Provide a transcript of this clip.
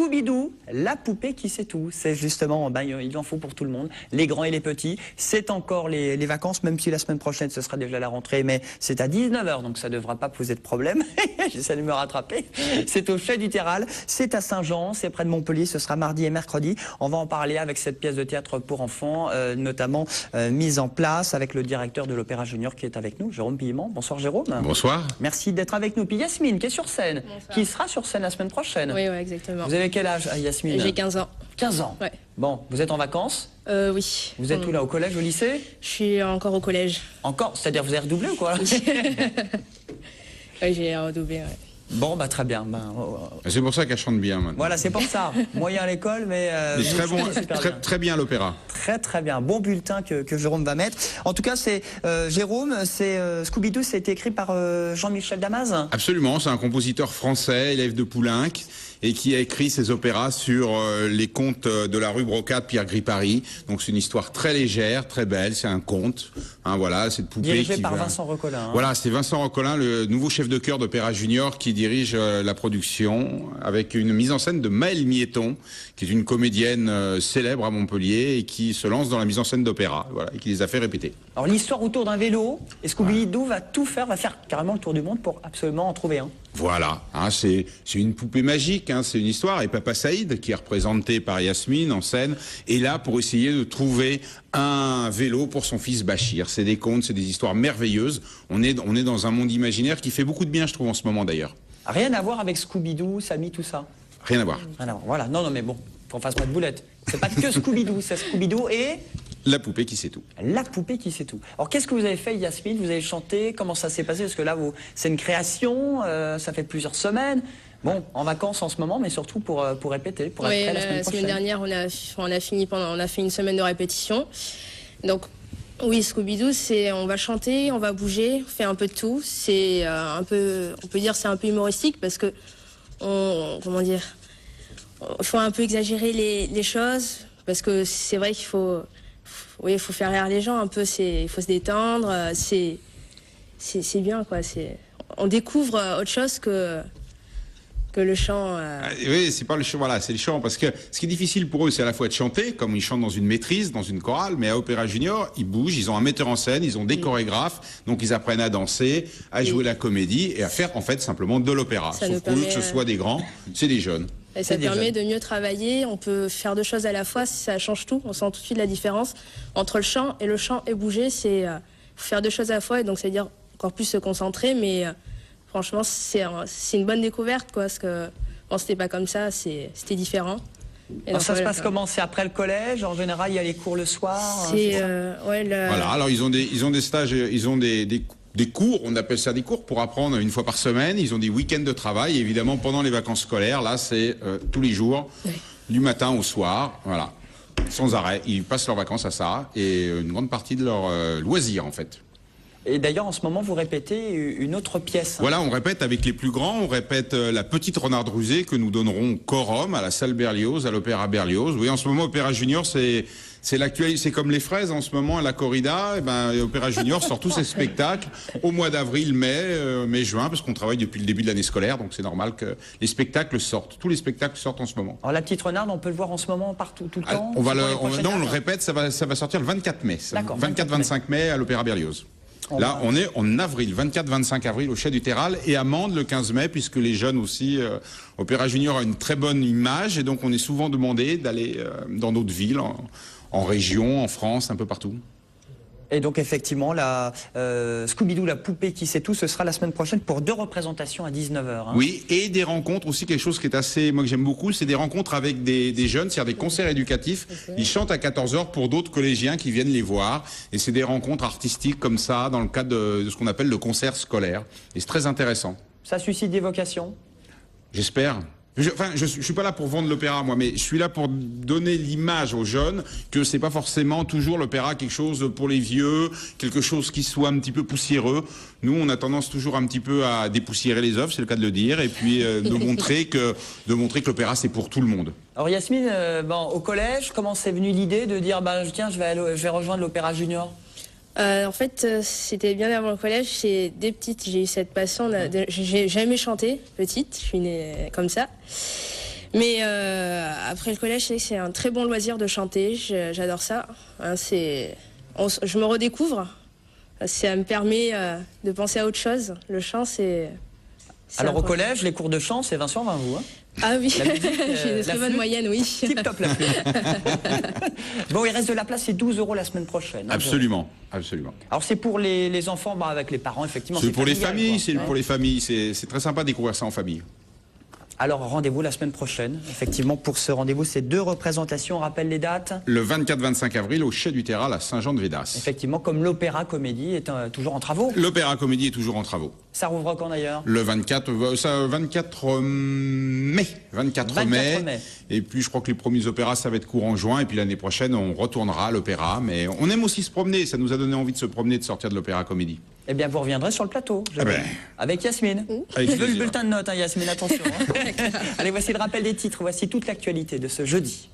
Scooby-Doo, la poupée qui sait tout. C'est justement, il en faut pour tout le monde, les grands et les petits. C'est encore les vacances, même si la semaine prochaine, ce sera déjà la rentrée, mais c'est à 19 h, donc ça ne devra pas poser de problème. J'essaie de me rattraper. C'est au Chai du Terral, c'est à Saint-Jean, c'est près de Montpellier, ce sera mardi et mercredi. On va en parler avec cette pièce de théâtre pour enfants, notamment mise en place avec le directeur de l'Opéra Junior qui est avec nous, Jérôme Pillement. Bonsoir Jérôme. Bonsoir. Merci d'être avec nous. Puis Yasmine qui est sur scène, qui sera sur scène la semaine prochaine. Oui, exactement. Vous avez quel âge, Yasmine? J'ai 15 ans. 15 ans. Ouais. Bon, vous êtes en vacances? Oui. Vous êtes où là, au collège, au lycée? Je suis encore au collège. Encore? C'est-à-dire vous avez redoublé ou quoi? Oui, j'ai redoublé, ouais. Bon, très bien. C'est pour ça qu'elle chante bien maintenant. Voilà, c'est pour ça. Moyen à l'école, mais très bon, très bien l'opéra. Très bien. Bon bulletin que Jérôme va mettre. En tout cas, c'est Jérôme, c'est Scooby-Doo, c'est écrit par Jean-Michel Damas. Absolument, c'est un compositeur français, élève de Poulenc, et qui a écrit ses opéras sur les contes de la rue Brocade, Pierre Gripari. Donc c'est une histoire très légère, très belle, c'est un conte. Hein, voilà, cette poupée dirigé qui par Vincent Recolin. Hein. Voilà, c'est Vincent Recolin, le nouveau chef de chœur d'Opéra Junior, qui dirige la production, avec une mise en scène de Maëlle Miéton, qui est une comédienne célèbre à Montpellier, et qui se lance dans la mise en scène d'opéra, voilà, et qui les a fait répéter. Alors l'histoire autour d'un vélo, et Scooby-Doo va tout faire, va faire carrément le tour du monde pour absolument en trouver un. Voilà, hein, c'est une poupée magique, hein, c'est une histoire. Et Papa Saïd, qui est représenté par Yasmine en scène, est là pour essayer de trouver un vélo pour son fils Bachir. C'est des contes, c'est des histoires merveilleuses. On est dans un monde imaginaire qui fait beaucoup de bien, je trouve, en ce moment d'ailleurs. Rien à voir avec Scooby-Doo, Samy, tout ça? Rien à voir. Rien à voir. Voilà, non, mais bon, qu'on fasse pas de boulette. C'est pas que Scooby-Doo, c'est Scooby-Doo et... La poupée qui sait tout. La poupée qui sait tout. Alors qu'est-ce que vous avez fait, Yasmine? Vous avez chanté? Comment ça s'est passé? Parce que là, c'est une création, ça fait plusieurs semaines. Bon, en vacances en ce moment, mais surtout pour répéter, pour être prêt la semaine prochaine. La semaine dernière, on a fait une semaine de répétition. Donc, oui, Scooby-Doo, on va chanter, on va bouger, on fait un peu de tout. C'est on peut dire c'est un peu humoristique parce que, comment dire, il faut un peu exagérer les choses parce que c'est vrai qu'il faut faire rire les gens un peu, il faut se détendre, c'est bien quoi. On découvre autre chose que le chant. Oui, c'est pas le chant, voilà, c'est le chant, parce que ce qui est difficile pour eux, c'est à la fois de chanter, comme ils chantent dans une maîtrise, dans une chorale, mais à Opéra Junior, ils bougent, ils ont un metteur en scène, ils ont des chorégraphes, donc ils apprennent à danser, à jouer la comédie et à faire en fait simplement de l'opéra. Sauf que ce soit des grands, c'est des jeunes. Et ça permet de mieux travailler, on peut faire deux choses à la fois, ça change tout, on sent tout de suite la différence entre le chant et bouger, c'est faire deux choses à la fois, et donc ça veut dire encore plus se concentrer, mais franchement c'est une bonne découverte, quoi, parce que bon, c'était pas comme ça, c'était différent. Alors ça se passe comment? C'est après le collège? En général, il y a les cours le soir? Voilà, alors ils ont des stages, ils ont des cours, on appelle ça des cours, pour apprendre une fois par semaine. Ils ont des week-ends de travail, et évidemment pendant les vacances scolaires, là c'est tous les jours, du matin au soir, voilà, sans arrêt. Ils passent leurs vacances à ça, et une grande partie de leur loisir en fait. Et d'ailleurs, en ce moment, vous répétez une autre pièce. Voilà, on répète avec les plus grands, on répète La Petite Renardruzée que nous donnerons Corum à la salle Berlioz, à l'Opéra Berlioz. Oui, en ce moment, Opéra Junior, c'est l'actuel, c'est comme les fraises en ce moment à la corrida. Et Opéra Junior sort tous ses spectacles au mois d'avril, mai, juin, parce qu'on travaille depuis le début de l'année scolaire, donc c'est normal que les spectacles sortent. Tous les spectacles sortent en ce moment. Alors La Petite Renarde, on peut le voir en ce moment partout, tout le temps? On le répète, ça va sortir le 24 mai. 24-25 mai à l'Opéra Berlioz. Là, on est en avril, 24-25 avril au Chai du Terral, et à Mende le 15 mai, puisque les jeunes aussi, Opéra Junior a une très bonne image, et donc on est souvent demandé d'aller dans d'autres villes, en région, en France, un peu partout. Et donc effectivement, Scooby-Doo, la poupée qui sait tout, ce sera la semaine prochaine pour 2 représentations à 19 h. Hein. Oui, et des rencontres aussi, quelque chose qui est assez, moi que j'aime beaucoup, c'est des rencontres avec des jeunes, c'est-à-dire des concerts éducatifs. Ils chantent à 14 h pour d'autres collégiens qui viennent les voir. Et c'est des rencontres artistiques comme ça, dans le cadre de ce qu'on appelle le concert scolaire. Et c'est très intéressant. Ça suscite des vocations? J'espère. Je suis pas là pour vendre l'opéra, moi, mais je suis là pour donner l'image aux jeunes que c'est pas forcément toujours l'opéra quelque chose pour les vieux, quelque chose qui soit un petit peu poussiéreux. Nous, on a tendance toujours un petit peu à dépoussiérer les œuvres, c'est le cas de le dire, et puis de montrer que l'opéra c'est pour tout le monde. Alors Yasmine, au collège, comment c'est venu l'idée de dire tiens, je vais rejoindre l'Opéra Junior? En fait, c'était bien avant le collège. Dès petite, j'ai eu cette passion. J'ai jamais chanté petite. Je suis née comme ça. Mais après le collège, c'est un très bon loisir de chanter. J'adore ça. Hein, je me redécouvre. Ça me permet de penser à autre chose. Le chant, c'est... Alors au collège, les cours de chant, c'est Vincent Van vous, hein? Ah oui, La musique, j'ai des très bonnes moyennes, oui. Tip top la flûte. Bon, il reste de la place, c'est 12 € la semaine prochaine. Hein, Absolument, absolument. Alors c'est pour les enfants, bah, avec les parents, effectivement. C'est pour les familial, familles, quoi. c'est Ouais. pour les familles. C'est très sympa de découvrir ça en famille. Alors rendez-vous la semaine prochaine. Effectivement, pour ce rendez-vous, c'est 2 représentations. On rappelle les dates. Le 24-25 avril au Chais du Terral à Saint-Jean-de-Védas. Effectivement, comme l'Opéra Comédie est toujours en travaux. L'Opéra Comédie est toujours en travaux. Ça rouvre quand d'ailleurs? Le 24 mai. 24 mai. Et puis je crois que les premiers opéras, ça va être courant juin. Et puis l'année prochaine, on retournera à l'opéra. Mais on aime aussi se promener. Ça nous a donné envie de se promener, de sortir de l'Opéra Comédie. Eh bien, vous reviendrez sur le plateau. Eh ben. Avec Yasmine. Avec Je veux le plaisir. bulletin de notes, hein, Yasmine, attention. Hein. Allez, voici le rappel des titres. Voici toute l'actualité de ce jeudi.